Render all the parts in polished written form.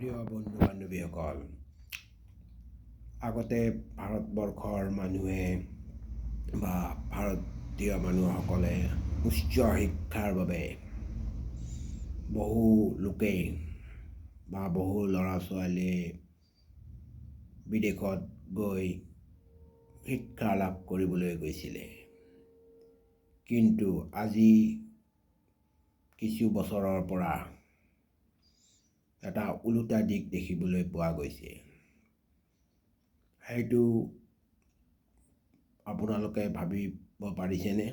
প্ৰিয় বন্ধু বান্ধৱীসকল, আগতে ভাৰতবৰ্ষৰ মানুহে বা ভাৰতীয় মানুহসকলে উচ্চ শিক্ষাৰ বাবে বহু লোকে বা বহু ল'ৰা ছোৱালীয়ে বিদেশত গৈ শিক্ষা লাভ কৰিবলৈ গৈছিলে। কিন্তু আজি কিছু বছৰৰ পৰা এটা ওলোটা দিশ দেখিবলৈ পোৱা গৈছে। সেইটো আপোনালোকে ভাবিব পাৰিছেনে?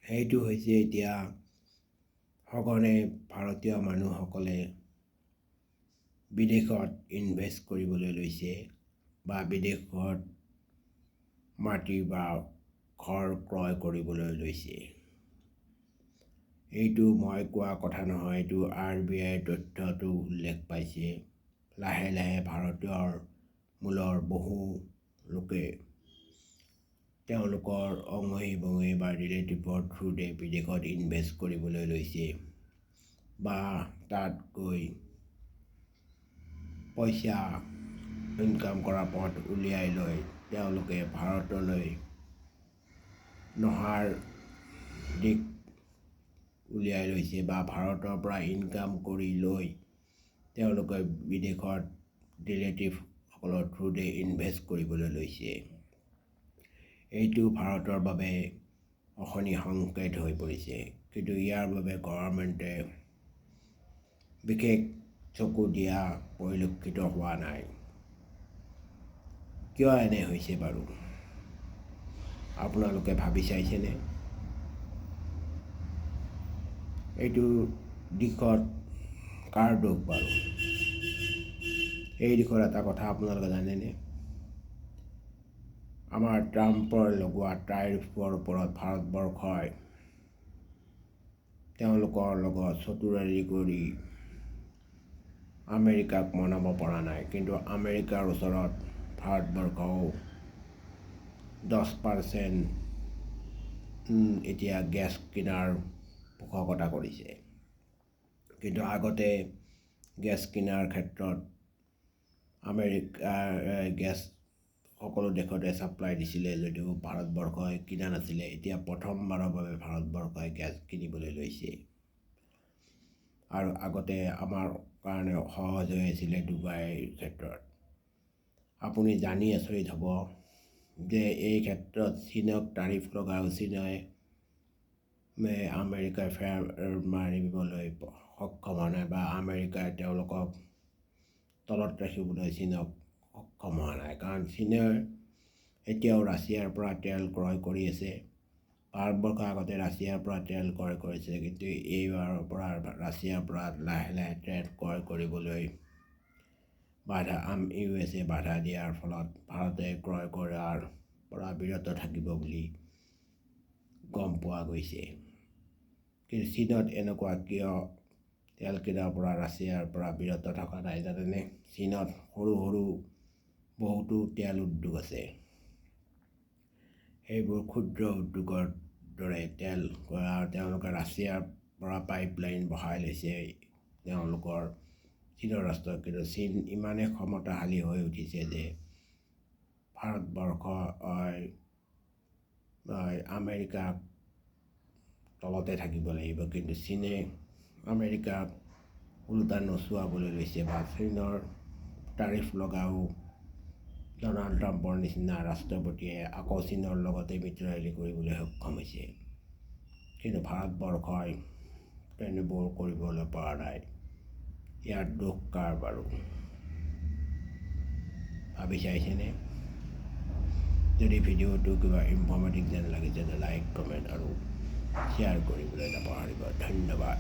সেইটো হৈছে এতিয়া সঘনে ভাৰতীয় মানুহসকলে বিদেশত ইনভেষ্ট কৰিবলৈ লৈছে বা বিদেশত মাটি বা ঘৰ ক্ৰয় কৰিবলৈ লৈছে। এইটো মই কোৱা কথা নহয়, এইটো RBI তথ্যটো উল্লেখ পাইছে। লাহে লাহে ভাৰতীয়ৰ মূলৰ বহু লোকে তেওঁলোকৰ অঙহী বঙহী বা ৰিলেটিভৰ থ্ৰুতে বিদেশত ইনভেষ্ট কৰিবলৈ লৈছে বা তাত গৈ পইচা ইনকাম কৰাৰ পথ উলিয়াই লৈ তেওঁলোকে ভাৰতলৈ নহাৰ দিশ উলিয়াই লৈছে বা ভাৰতৰ পৰা ইনকাম কৰি লৈ তেওঁলোকে বিদেশত ৰিলেটিভসকলৰ থ্ৰুতে ইনভেষ্ট কৰিবলৈ লৈছে। এইটো ভাৰতৰ বাবে অশনি সংকেত হৈ পৰিছে। কিন্তু ইয়াৰ বাবে গভৰ্ণমেণ্টে বিশেষ চকু দিয়া পৰিলক্ষিত হোৱা নাই। কিয় এনে হৈছে বাৰু? আপোনালোকে ভাবি চাইছেনে? এইটো দিশত কাৰ দোষ বাৰু? এই দিশৰ এটা কথা আপোনালোকে জানেনে? আমাৰ ট্ৰাম্পৰ লগোৱা টাৰিফৰ ওপৰত ভাৰতবৰ্ষই তেওঁলোকৰ লগত চতুৰালি কৰি আমেৰিকাক মনাব পৰা নাই। কিন্তু আমেৰিকাৰ ওচৰত ভাৰতবৰ্ষও 10% এতিয়া গেছ কিনাৰ পোষকতা কৰিছে। কিন্তু আগতে গেছ কিনাৰ ক্ষেত্ৰত আমেৰিকাৰ গেছ সকলো দেশতে ছাপ্লাই দিছিলে যদিও ভাৰতবৰ্ষই কিনা নাছিলে। এতিয়া প্ৰথমবাৰৰ বাবে ভাৰতবৰ্ষই গেছ কিনিবলৈ লৈছে। আৰু আগতে আমাৰ কাৰণে সহজ হৈ আছিলে ডুবাইৰ ক্ষেত্ৰত। আপুনি জানি আচৰিত হ'ব যে এই ক্ষেত্ৰত চীনক টাৰিফ লগাও চীনে আমেৰিকাৰ ফেৰ মাৰিবলৈ সক্ষম হোৱা নাই বা আমেৰিকাই তেওঁলোকক তলত ৰাখিবলৈ চীনক সক্ষম হোৱা নাই। কাৰণ চীনে এতিয়াও ৰাছিয়াৰ পৰা তেল ক্ৰয় কৰি আছে। ভাৰতবৰ্ষ আগতে ৰাছিয়াৰ পৰা তেল ক্ৰয় কৰিছে, কিন্তু এইবাৰৰ পৰা ৰাছিয়াৰ পৰা লাহে লাহে তেল ক্ৰয় কৰিবলৈ USA বাধা দিয়াৰ ফলত ভাৰতে ক্ৰয় কৰাৰ পৰা বিৰত থাকিব বুলি গম পোৱা গৈছে। কিন্তু চীনত এনেকুৱা কিয় তেল কিনাৰ পৰা ৰাছিয়াৰ পৰা বিৰত থকা নাই জানেনে? চীনত সৰু সৰু বহুতো তেল উদ্যোগ আছে। সেইবোৰ ক্ষুদ্ৰ উদ্যোগৰ দৰে তেল তেওঁলোকে ৰাছিয়াৰ পৰা পাইপলাইন বহাই লৈছে তেওঁলোকৰ চীনৰ ৰাষ্ট্ৰৰ। কিন্তু চীন ইমানেই ক্ষমতাশালী হৈ উঠিছে যে ভাৰতবৰ্ষ আমেৰিকাক তলতে থাকিব লাগিব। কিন্তু চীনে আমেৰিকাক ওলোটা নচুৱাবলৈ লৈছে বা চীনৰ টাৰিফ লগাও ডনাল্ড ট্ৰাম্পৰ নিচিনা ৰাষ্ট্ৰপতিয়ে আকৌ চীনৰ লগতে মিত্ৰতালি কৰিবলৈ সক্ষম হৈছে। কিন্তু ভাৰতবৰ্ষই তেনেবোৰ কৰিবলৈ পৰা নাই। ইয়াৰ দোষ কাৰ বাৰু? ভাবি চাইছেনে? যদি ভিডিঅ'টো কিবা ইনফৰ্মেটিভ যেন লাগিছে, লাইক কমেণ্ট আৰু শ্বেয়াৰ কৰিবলৈ নাপাহৰিব। ধন্যবাদ।